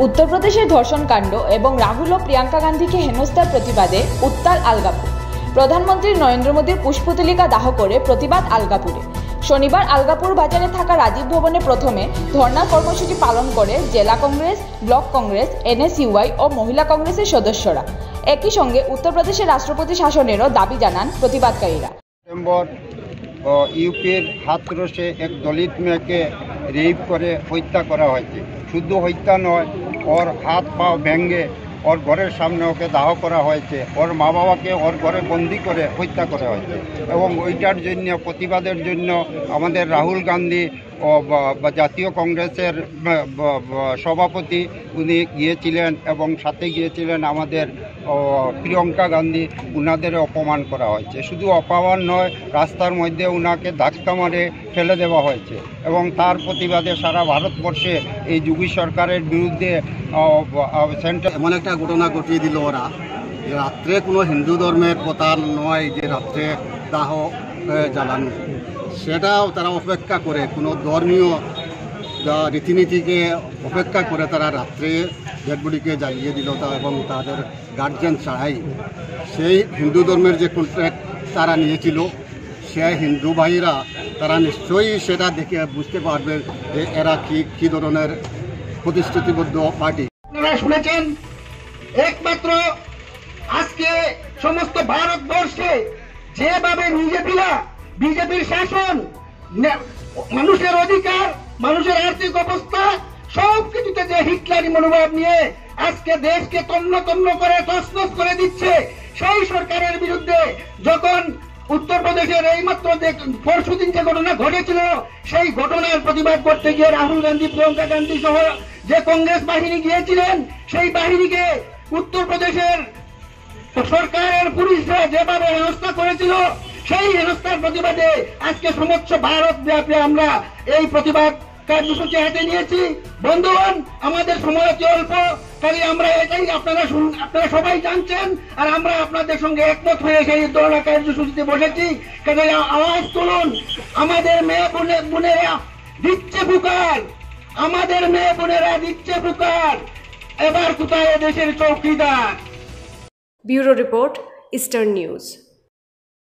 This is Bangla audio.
উত্তরপ্রদেশের ধর্ষণকাণ্ড এবং রাহুল ও প্রিয়াঙ্কা গান্ধীকে হেনস্থার প্রতিবাদে উত্তাল আলগাপুর। প্রধানমন্ত্রী নরেন্দ্র মোদীর পুষ্পতলিকা দাহ করে প্রতিবাদ আলগাপুরে। শনিবার আলগাপুর বাজারে থাকা রাজীব ভবনে প্রথমে ধর্ণা কর্মসূচি পালন করে জেলা কংগ্রেস, ব্লক কংগ্রেস, NSUI ও মহিলা কংগ্রেসের সদস্যরা। একই সঙ্গে উত্তরপ্রদেশের রাষ্ট্রপতি শাসনেরও দাবি জানান প্রতিবাদকারীরা। ইউপির হাতরসে এক দলিত মেয়েকে রেপ করে হত্যা করা হয়েছে। শুধু হত্যা নয়, ওর হাত পা ভেঙে ওর ঘরের সামনে ওকে দাহ করা হয়েছে। ওর মা বাবাকে ওর ঘরে বন্দি করে হত্যা করা হয়েছে। এবং ওইটার জন্য প্রতিবাদের জন্য আমাদের রাহুল গান্ধী ও জাতীয় কংগ্রেসের সভাপতি উনি গিয়েছিলেন এবং সাথে গিয়েছিলেন আমাদের প্রিয়াঙ্কা গান্ধী। উনাদের অপমান করা হয়েছে। শুধু অপমান নয়, রাস্তার মধ্যে উনাকে ধাক্কা মারে ফেলে দেওয়া হয়েছে। এবং তার প্রতিবাদে সারা ভারতবর্ষে এই যোগী সরকারের বিরুদ্ধে এমন একটা ঘটনা ঘটিয়ে দিল ওরা, যে রাত্রে কোনো হিন্দু ধর্মের কথা নয় যে রাত্রে দাহ জ্বালানো, সেটাও তারা অপেক্ষা করে, কোনো ধর্মীয় রীতিনীতিকে অপেক্ষা করে তারা রাত্রে ডেডবডিকে জ্বালিয়ে দিল এবং তাদের গার্জিয়ান ছাড়াই সেই হিন্দু ধর্মের যে কন্ট্রাক্ট তারা নিয়েছিল, সে হিন্দু ভাইরা তারা নিশ্চয়ই সেটা দেখে বুঝতে পারবে যে এরা কি ধরনের প্রতিশ্রুতিবদ্ধ পার্টি। আপনারা শুনেছেন, একমাত্র আজকে সমস্ত ভারতবর্ষে যেভাবে বিজেপির শাসন, মানুষের অধিকার, মানুষের আর্থিক অবস্থা সব কিছুতে যে হিটলারি মনোভাব নিয়ে আজকে দেশকে তন্ন তন্ন করে তছনছ করে দিচ্ছে, সেই সরকারের বিরুদ্ধে যখন উত্তরপ্রদেশের এইমাত্র পরশুদিন যে ঘটনা ঘটেছিল, সেই ঘটনার প্রতিবাদ করতে গিয়ে রাহুল গান্ধী, প্রিয়াঙ্কা গান্ধী সহ যে কংগ্রেস বাহিনী গিয়েছিলেন, সেই বাহিনীকে উত্তরপ্রদেশের সরকারের পুলিশরা যেভাবে হেনস্থা করেছিল, সেই হেনস্থার প্রতিবাদে আজকে সমস্ত ভারত ব্যাপী আমরা এই প্রতিবাদ কার্যসূচি হাতে নিয়েছি। বন্ধুগণ, আমাদের সময় অতি অল্প, তাই আমরা এটাই আপনারা সবাই জানছেন, আর আমরা আপনাদের সঙ্গে একমত হয়ে সেই ধরনের কার্যসূচিতে বসেছি। কাজে আওয়াজ তুলুন, আমাদের মেয়ে বোনেরা দিচ্ছে পুকার, আমাদের মেয়ে বোনেরা দিচ্ছে পুকার, এবার কোথায় দেশের চৌকিদার। Bureau report, eastern news.